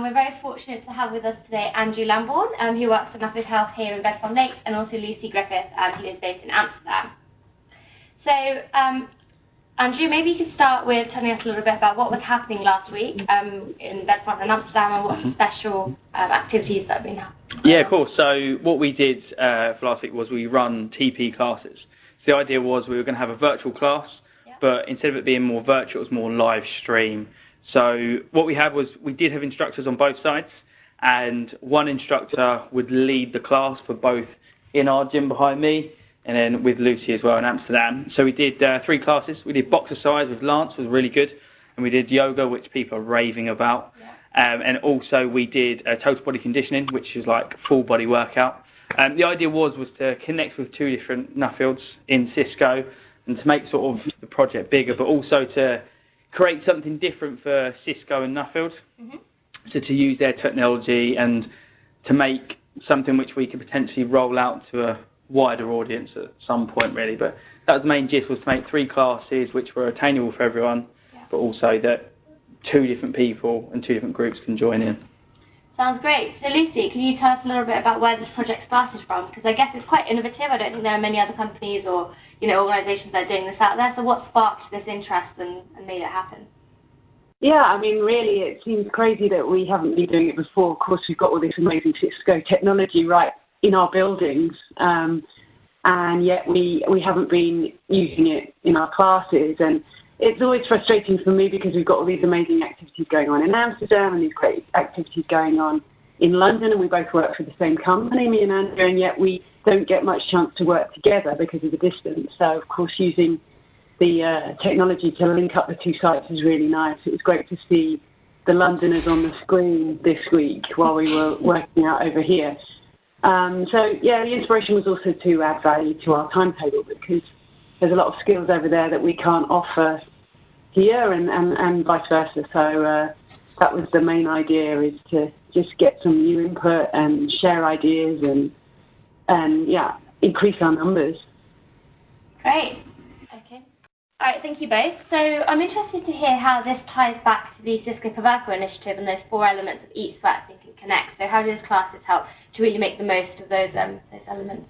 and we're very fortunate to have with us today Andrew Lambourne, who works for Nuffield Health here in Bedford Lakes, and also Lucy Griffith, who is based in Amsterdam. So, Andrew, maybe you could start with telling us a little bit about what was happening last week in Bedford and Amsterdam, and what special activities that have been happening. Yeah, cool. So what we did for last week was we run TP classes. So the idea was we were going to have a virtual class, but instead of it being more virtual, it was more live stream. So what we had was we did have instructors on both sides, and one instructor would lead the class for both in our gym behind me and then with Lucy as well in Amsterdam. So we did 3 classes. We did boxercise with Lance, was really good, and we did yoga, which people are raving about. And also we did total body conditioning, which is like full body workout. The idea was to connect with 2 different Nuffields in Cisco and to make sort of the project bigger, but also to create something different for Cisco and Nuffield. So to use their technology and to make something which we could potentially roll out to a wider audience at some point, really. But that was the main gist, was to make 3 classes which were attainable for everyone, but also that 2 different people and 2 different groups can join in. Sounds great. So Lucy, can you tell us a little bit about where this project started from? Because I guess it's quite innovative. I don't think there are many other companies or organisations that are doing this out there. So what sparked this interest and made it happen? Yeah, I mean, really, it seems crazy that we haven't been doing it before. Of course, we've got all this amazing Cisco technology right in our buildings, and yet we haven't been using it in our classes. And it's always frustrating for me because we've got all these amazing activities going on in Amsterdam and these great activities going on in London, and we both work for the same company, me and Andrew, and yet we don't get much chance to work together because of the distance. So, of course, using the technology to link up the 2 sites is really nice. It was great to see the Londoners on the screen this week while we were working out over here. So, yeah, the inspiration was also to add value to our timetable because there's a lot of skills over there that we can't offer here and vice versa. So that was the main idea, is to just get some new input and share ideas and increase our numbers. Great. Okay. All right, thank you both. So I'm interested to hear how this ties back to the Cisco Pavelka initiative and those 4 elements of Eat, Sweat, Think and Connect. So how do those classes help to really make the most of those elements?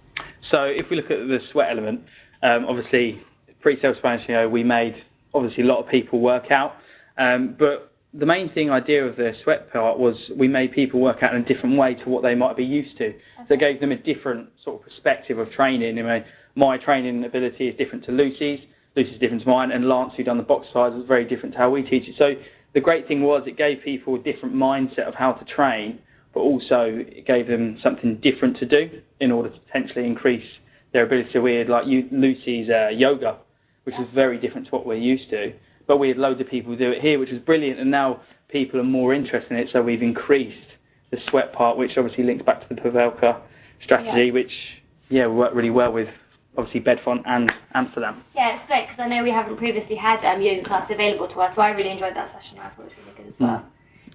So if we look at the sweat element, obviously pre-self-explanatory, we made obviously a lot of people work out, but the main idea of the sweat part was we made people work out in a different way to what they might be used to. So it gave them a different sort of perspective of training. My training ability is different to Lucy's different to mine, and Lance, who done the box size, was very different to how we teach it. So the great thing was it gave people a different mindset of how to train, but also it gave them something different to do in order to potentially increase their ability. So we had Lucy's yoga, which was very different to what we're used to, but we had loads of people do it here, which was brilliant, and now people are more interested in it, so we've increased the sweat part, which obviously links back to the Pavelka strategy, which we work really well with obviously Bedford and Amsterdam. Yeah, it's great because I know we haven't previously had yoga class available to us, so I really enjoyed that session. I thought it was really good as well.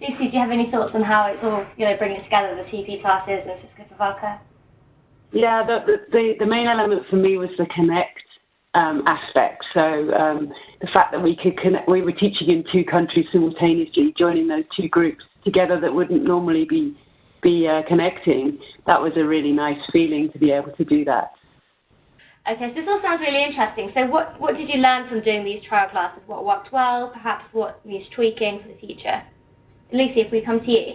Lucy, do you have any thoughts on how it's all bringing together the TP classes and Cisco Pavelka? Yeah, the main element for me was the connect aspect. So the fact that we could connect, we were teaching in 2 countries simultaneously, joining those 2 groups together that wouldn't normally be connecting. That was a really nice feeling to be able to do that. Okay, so this all sounds really interesting. So what did you learn from doing these trial classes? What worked well, perhaps what needs tweaking for the future? Lucy, if we come to you.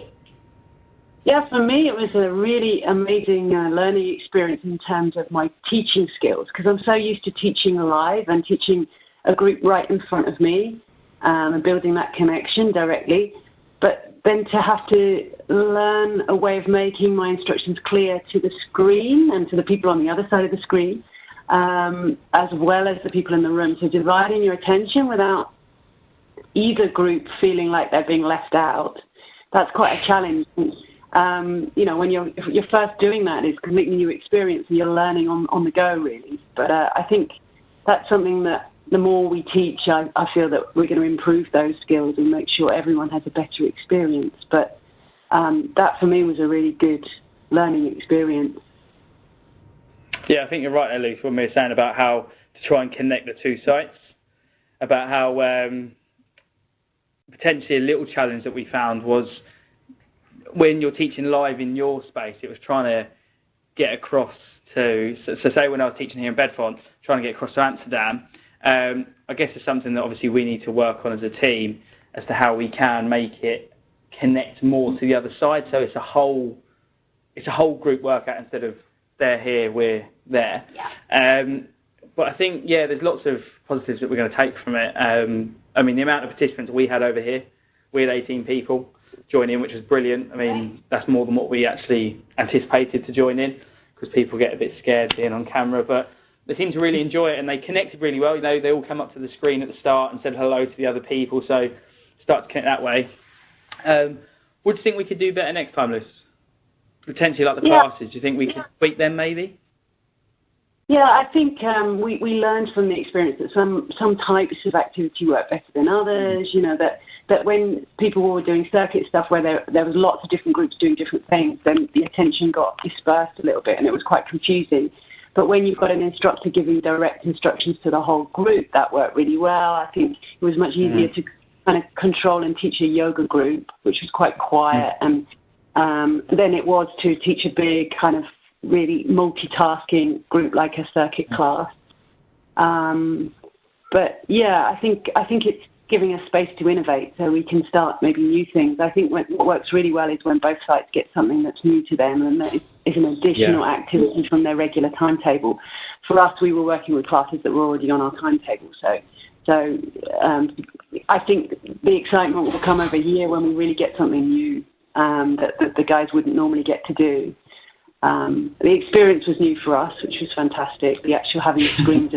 Yeah, for me it was a really amazing learning experience in terms of my teaching skills, because I'm so used to teaching live and teaching a group right in front of me and building that connection directly. But then to have to learn a way of making my instructions clear to the screen and to the people on the other side of the screen, as well as the people in the room. So dividing your attention without either group feeling like they're being left out, that's quite a challenge. When you're first doing that, it's a completely new experience and you're learning on the go, really. But I think that's something that the more we teach, I feel that we're going to improve those skills and make sure everyone has a better experience. But that for me was a really good learning experience. Yeah, I think you're right, Elise, when we were saying about how to try and connect the 2 sites, about how potentially a little challenge that we found was when you're teaching live in your space, it was trying to get across to, so say when I was teaching here in Bedfont, trying to get across to Amsterdam, I guess it's something that obviously we need to work on as a team as to how we can make it connect more to the other side. So it's a whole group workout instead of they're here, we're there. Yeah. But I think, there's lots of positives that we're going to take from it. I mean, the amount of participants we had over here, we had 18 people join in, which was brilliant. I mean, that's more than what we actually anticipated to join in, because people get a bit scared being on camera, but they seemed to really enjoy it, and they connected really well. You know, they all came up to the screen at the start and said hello to the other people, so start to connect that way. What do you think we could do better next time, Liz? Potentially like the classes. Do you think we could tweak them maybe? Yeah, I think we learned from the experience that some types of activity work better than others. You know, that when people were doing circuit stuff where there was lots of different groups doing different things, then the attention got dispersed a little bit and it was quite confusing. But when you've got an instructor giving direct instructions to the whole group, that worked really well. I think it was much easier to kind of control and teach a yoga group, which was quite quiet, and than it was to teach a big kind of really multitasking group like a circuit class. But yeah, I think it's giving us space to innovate so we can start maybe new things. I think what works really well is when both sides get something that's new to them and that is an additional activity from their regular timetable. For us, we were working with classes that were already on our timetable. So I think the excitement will come over here when we really get something new that the guys wouldn't normally get to do. The experience was new for us, which was fantastic, the actual having the screens.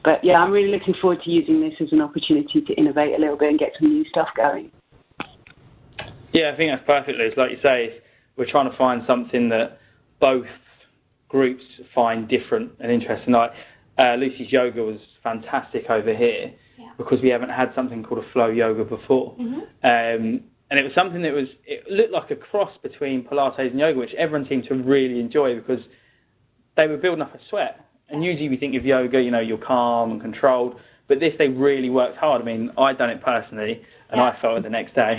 But yeah, I'm really looking forward to using this as an opportunity to innovate a little bit and get some new stuff going. Yeah, I think that's perfect, Liz. Like you say, we're trying to find something that both groups find different and interesting. Like Lucy's yoga was fantastic over here because we haven't had something called a flow yoga before. And it was something that it looked like a cross between Pilates and yoga, which everyone seemed to really enjoy because they were building up a sweat. And usually we think of yoga, you know, you're calm and controlled. But this, they really worked hard. I mean, I'd done it personally, and I felt it the next day.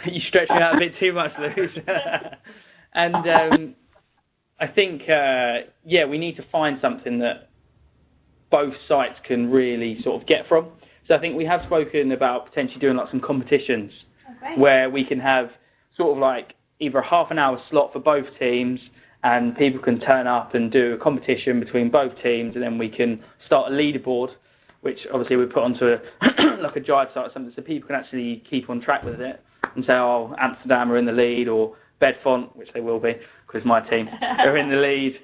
You stretched me out a bit too much, Luz. And I think, we need to find something that both sites can really sort of get from. So I think we have spoken about potentially doing like some competitions where we can have sort of like either a half an hour slot for both teams and people can turn up and do a competition between both teams, and then we can start a leaderboard, which obviously we put onto like a drive site or something so people can actually keep on track with it and say, oh, Amsterdam are in the lead, or Bedfont, which they will be because my team are in the lead.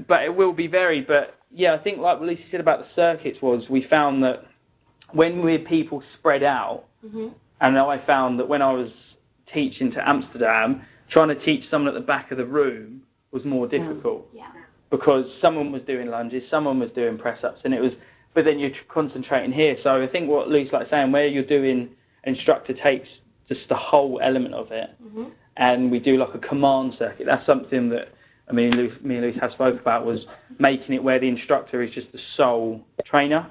But it will be varied. But yeah, I think like what Lucy said about the circuits was we found that when we're people spread out, and I found that when I was teaching to Amsterdam, trying to teach someone at the back of the room was more difficult because someone was doing lunges, someone was doing press-ups, and it was, but then you're concentrating here. So I think what Luke's like saying, where you're doing, instructor takes just the whole element of it, and we do like a command circuit. That's something that, I mean, me and Luke have spoke about, was making it where the instructor is just the sole trainer.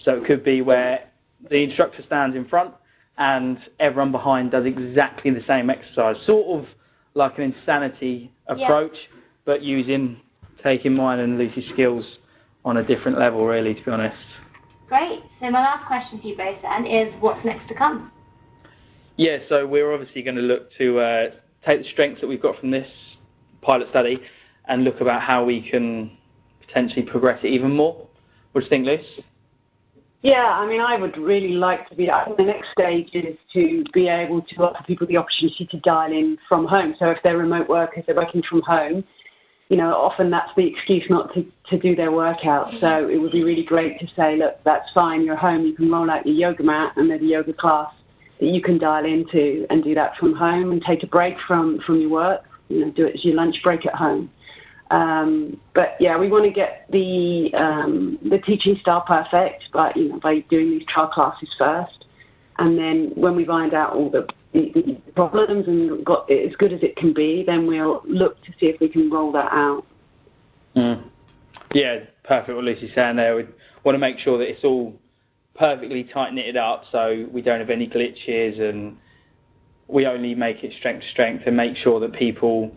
So it could be where the instructor stands in front and everyone behind does exactly the same exercise, sort of like an insanity approach, but taking mine and Lucy's skills on a different level, really, to be honest. Great. So my last question to you both then is, what's next to come? Yeah, so we're obviously going to look to take the strengths that we've got from this pilot study and look about how we can potentially progress it even more. What do you think, Luce? Yeah, I mean, I would really like to be, I think the next stage is to be able to offer people the opportunity to dial in from home. So if they're remote workers, they're working from home, you know, often that's the excuse not to do their workout. So it would be really great to say, look, that's fine, you're home, you can roll out your yoga mat and there's a yoga class that you can dial into and do that from home and take a break from your work, you know, do it as your lunch break at home. But yeah, we want to get the teaching style perfect, by doing these trial classes first, and then when we find out all the problems and got it as good as it can be, then we'll look to see if we can roll that out. Yeah, perfect. What Lucy's saying there, we want to make sure that it's all perfectly tight knitted up, so we don't have any glitches and we only make it strength to strength and make sure that people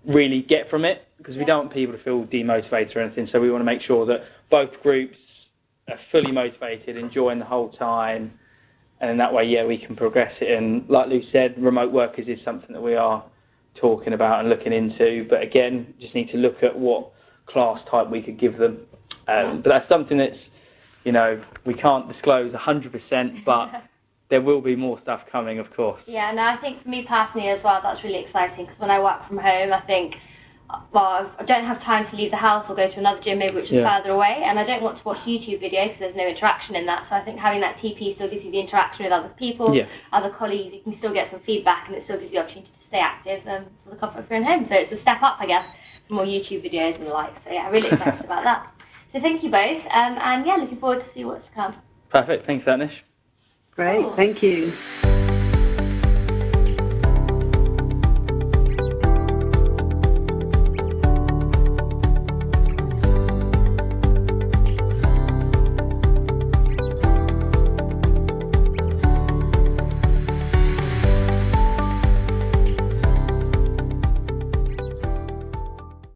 really get from it, because we don't want people to feel demotivated or anything. So we want to make sure that both groups are fully motivated, enjoying the whole time, and that way, yeah, we can progress it. And like Lou said, remote workers is something that we are talking about and looking into. But again, just need to look at what class type we could give them. But that's something that's, you know, we can't disclose 100%, but there will be more stuff coming, of course. Yeah, no, I think for me personally as well, that's really exciting, because when I work from home, I think, well, I don't have time to leave the house or go to another gym maybe which is further away, and I don't want to watch YouTube videos because there's no interaction in that. So I think having that TP still gives you the interaction with other people, other colleagues. You can still get some feedback, and it still gives you the opportunity to stay active for the comfort of your own home. So it's a step up, I guess, for more YouTube videos and the like. So yeah, really excited about that. So thank you both, and yeah, looking forward to see what's to come. Perfect. Thanks, Anish. Great. Thank you.